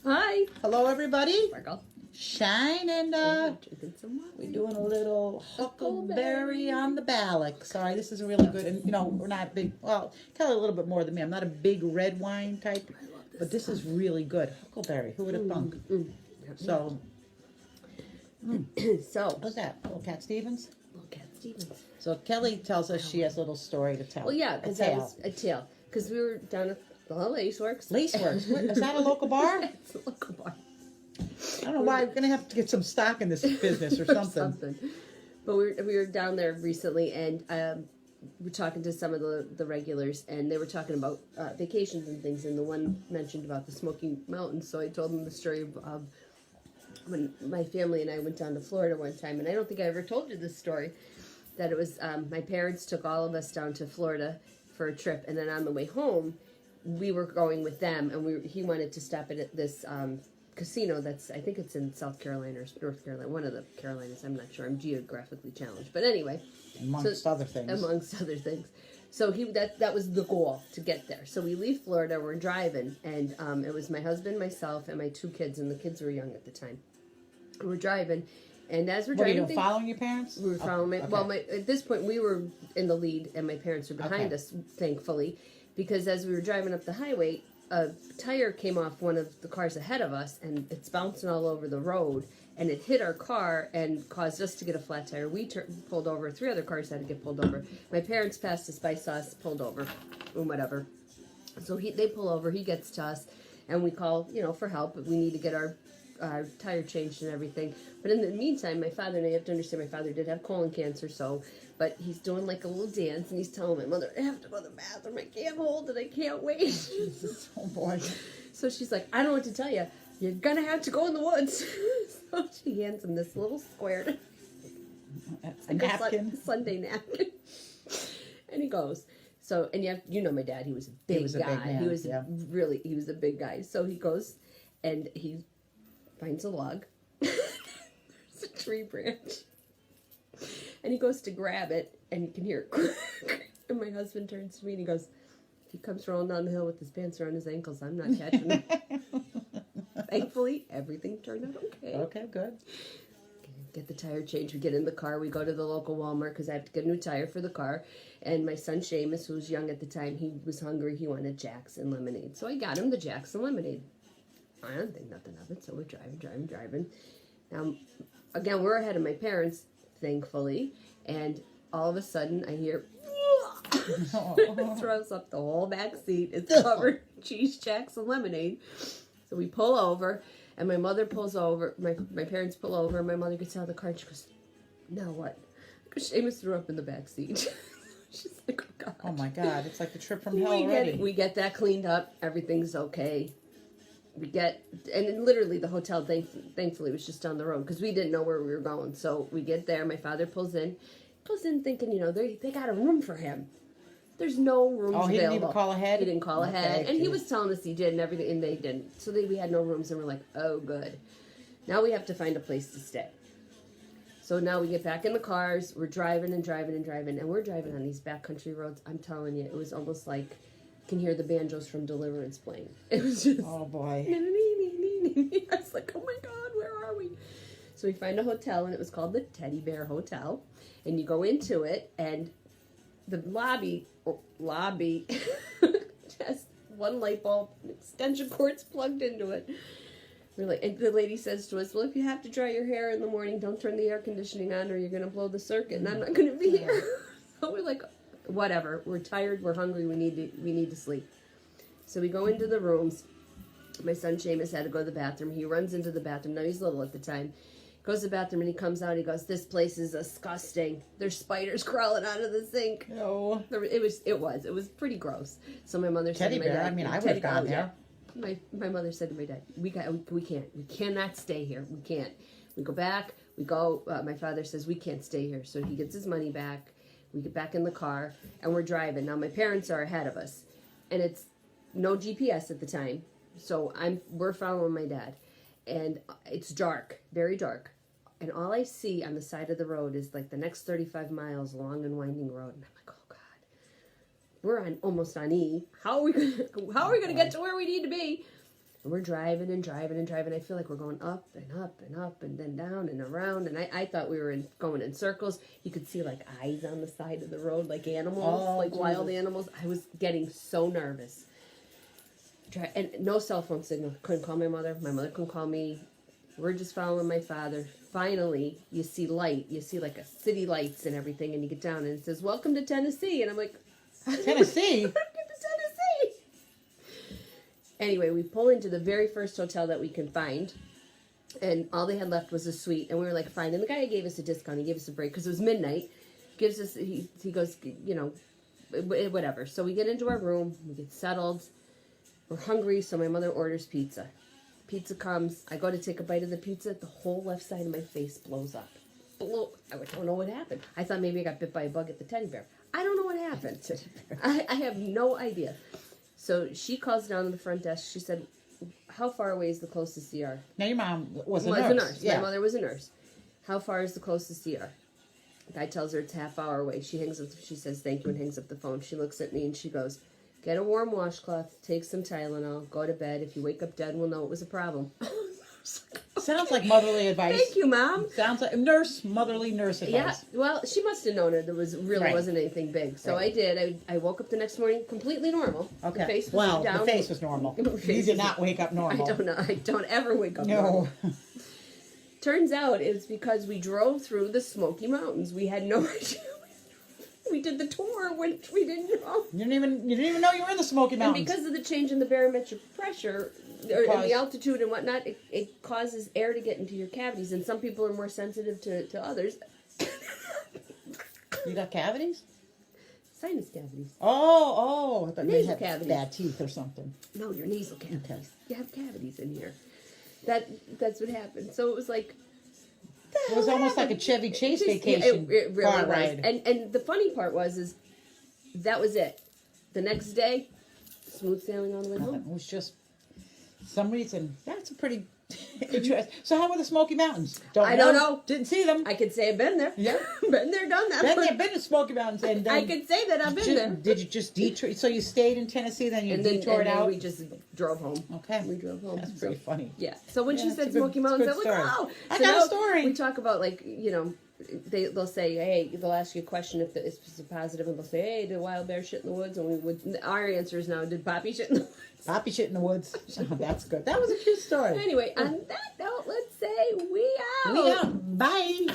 Hi. Hello, everybody. Sparkle. Shine and Drinking some wine. we're doing a little huckleberry on the Ballack. Sorry, this is really good. And we're not big. Well, Kelly a little bit more than me. I'm not a big red wine type, but this is really good. Huckleberry. Who would have thunk? So, So, what's that? Little Cat Stevens. little Cat Stevens. So Kelly tells us she has a little story to tell. Well, yeah, because a that tale. was a tale. Because we were down at the Laceworks. Laceworks. What, is that a local bar? It's a local bar. I don't know why. We're gonna have to get some stock in this business or something. But we were down there recently, and we're talking to some of the regulars, and they were talking about vacations and things, and the one mentioned about the Smoky Mountains. So I told them the story of when my family and I went down to Florida one time, and I don't think I ever told you this story, that it was my parents took all of us down to Florida for a trip, and then on the way home, we were going with them, and he wanted to stop at this casino I think it's in South Carolina or North Carolina, one of the Carolinas, I'm not sure, I'm geographically challenged, but anyway. Amongst other things. Amongst other things. So that was the goal, to get there. So we leave Florida, we're driving, and it was my husband, myself, and my 2 kids, and the kids were young at the time. We're driving, and as we're driving... What are you doing, following your parents? We were following at this point, we were in the lead, and my parents were behind us, thankfully, because as we were driving up the highway, a tire came off one of the cars ahead of us, and it's bouncing all over the road, and it hit our car and caused us to get a flat tire. We pulled over. 3 other cars had to get pulled over. My parents passed us by, saw us, pulled over, and whatever. So they pull over. He gets to us, and we call, for help. We need to get our tire changed and everything. But in the meantime, my father, and I have to understand, my father did have colon cancer, but he's doing like a little dance, and he's telling my mother, I have to go to the bathroom, I can't hold it, I can't wait. Oh boy. So she's like, I don't know what to tell you, you're gonna have to go in the woods. So she hands him this little square, a napkin. A Sunday napkin. And he goes, and my dad, he was a big guy. Big man. He was he was a big guy. So he goes, and he finds a log. There's a tree branch. And he goes to grab it, and you can hear it. And my husband turns to me, and he comes rolling down the hill with his pants around his ankles. I'm not catching him. Thankfully, everything turned out okay. Okay, good. Get the tire changed. We get in the car. We go to the local Walmart because I have to get a new tire for the car. And my son, Seamus, who was young at the time, he was hungry. He wanted Jackson lemonade. So I got him the Jackson lemonade. I don't think nothing of it. So we're driving. Now, again, we're ahead of my parents, thankfully. And all of a sudden, I hear... It throws up the whole back seat. It's covered cheese Jackson lemonade. So we pull over, and my mother pulls over. My parents pull over, and my mother gets out of the car, and she goes, now what? Because Seamus threw up in the back seat. She's like, oh, God. Oh, my God. It's like the trip from hell already. We get that cleaned up. Everything's okay. And literally the hotel, thankfully, was just down the road, because we didn't know where we were going. So we get there. My father pulls in thinking, they got a room for him. There's no rooms available. Oh, he didn't even call ahead? He didn't call ahead. And he was telling us he did and everything, and they didn't. So we had no rooms, and we're like, oh, good. Now we have to find a place to stay. So now we get back in the cars. We're driving and we're driving on these backcountry roads. I'm telling you, it was almost like you can hear the banjos from Deliverance playing. It was just... Oh, boy. I was like, oh, my God, where are we? So we find a hotel, and it was called the Teddy Bear Hotel. And you go into it, and the lobby has one light bulb, extension cords plugged into it. And the lady says to us, well, if you have to dry your hair in the morning, don't turn the air conditioning on or you're going to blow the circuit, and I'm not going to be here. So we're like, whatever. We're tired. We're hungry. We need to sleep. So we go into the rooms. My son Seamus had to go to the bathroom. He runs into the bathroom. Now, he's little at the time. Goes to the bathroom, and he comes out, he goes, this place is disgusting. There's spiders crawling out of the sink. No. It was pretty gross. So my mother said to my dad... Teddy bear, I would have gone there. My mother said to my dad, we cannot stay here. We can't. We go back, my father says, we can't stay here. So he gets his money back. We get back in the car, and we're driving. Now, my parents are ahead of us, and it's no GPS at the time. So we're following my dad. And it's dark, very dark. And all I see on the side of the road is like the next 35 miles long and winding road. And I'm like, oh, God. We're almost on E. How are we gonna get to where we need to be? And we're driving and driving and driving. I feel like we're going up and up and up and then down and around. And I thought we were going in circles. You could see like eyes on the side of the road, like animals, like wild animals. I was getting so nervous. And no cell phone signal. Couldn't call my mother. My mother couldn't call me. We're just following my father. Finally, you see light. You see like a city lights and everything. And you get down and it says, "Welcome to Tennessee." And I'm like, Tennessee? Welcome to Tennessee. Anyway, we pull into the very first hotel that we can find, and all they had left was a suite, and we were like, fine. And the guy gave us a discount. He gave us a break because it was midnight. Gives us, he goes, you know, whatever. So we get into our room, we get settled. We're hungry, so my mother orders pizza. Pizza comes. I go to take a bite of the pizza. The whole left side of my face blows up. I don't know what happened. I thought maybe I got bit by a bug at the teddy bear. I don't know what happened. I have no idea. So she calls down to the front desk. She said, "How far away is the closest ER?" Now your mom was a nurse. nurse. Yeah. My mother was a nurse. "How far is the closest ER?" The guy tells her it's half hour away. She hangs up. She says thank you and hangs up the phone. She looks at me and she goes, "Get a warm washcloth, take some Tylenol, go to bed. If you wake up dead, we'll know it was a problem." Sounds like motherly advice. Thank you, Mom. Sounds like motherly nurse advice. Yeah, well, she must have known it. There wasn't anything big. So Right. I did. I woke up the next morning completely normal. Okay. The face was down. The face was normal. The You face did was- not wake up normal. I don't know. I don't ever wake up normal. No. Turns out it's because we drove through the Smoky Mountains. We had no idea. We did the tour when we didn't know. You didn't even know you were in the Smoky And Mountains. because of the change in the barometric pressure and the altitude and whatnot, it causes air to get into your cavities. And some people are more sensitive to others. You got cavities? Sinus cavities. Oh, I thought you Nasal had cavities. bad teeth or something. No, your nasal cavities. Okay. You have cavities in here. That's what happened. So it was like, It was almost like a Chevy Chase vacation It really car was. ride. And the funny part is that was it. The next day, smooth sailing on the way Nothing. home. It was just some reason. That's a pretty interesting. So how were the Smoky Mountains? I don't know. Didn't see them. I could say I've been there. Yeah. Been there, done that. Been to Smoky Mountains, and I could say that I've been there. Did you just detour? So you stayed in Tennessee, then you And then, detoured and then out. we just drove home. Okay. We drove home. That's pretty funny. Yeah. So when she Yeah, said it's a good- Smoky Mountains, I it's was a good like, story. oh. I So got a now story. We talk about, like, you know, they'll say, hey, they'll ask you a question if it's a positive, and they'll say, hey, did wild bear shit in the woods? And our answer is now, did Poppy shit in the woods? Poppy shit in the woods. Oh, that's good. That was a cute story. Anyway, on that note, let's say we out. We out. Bye.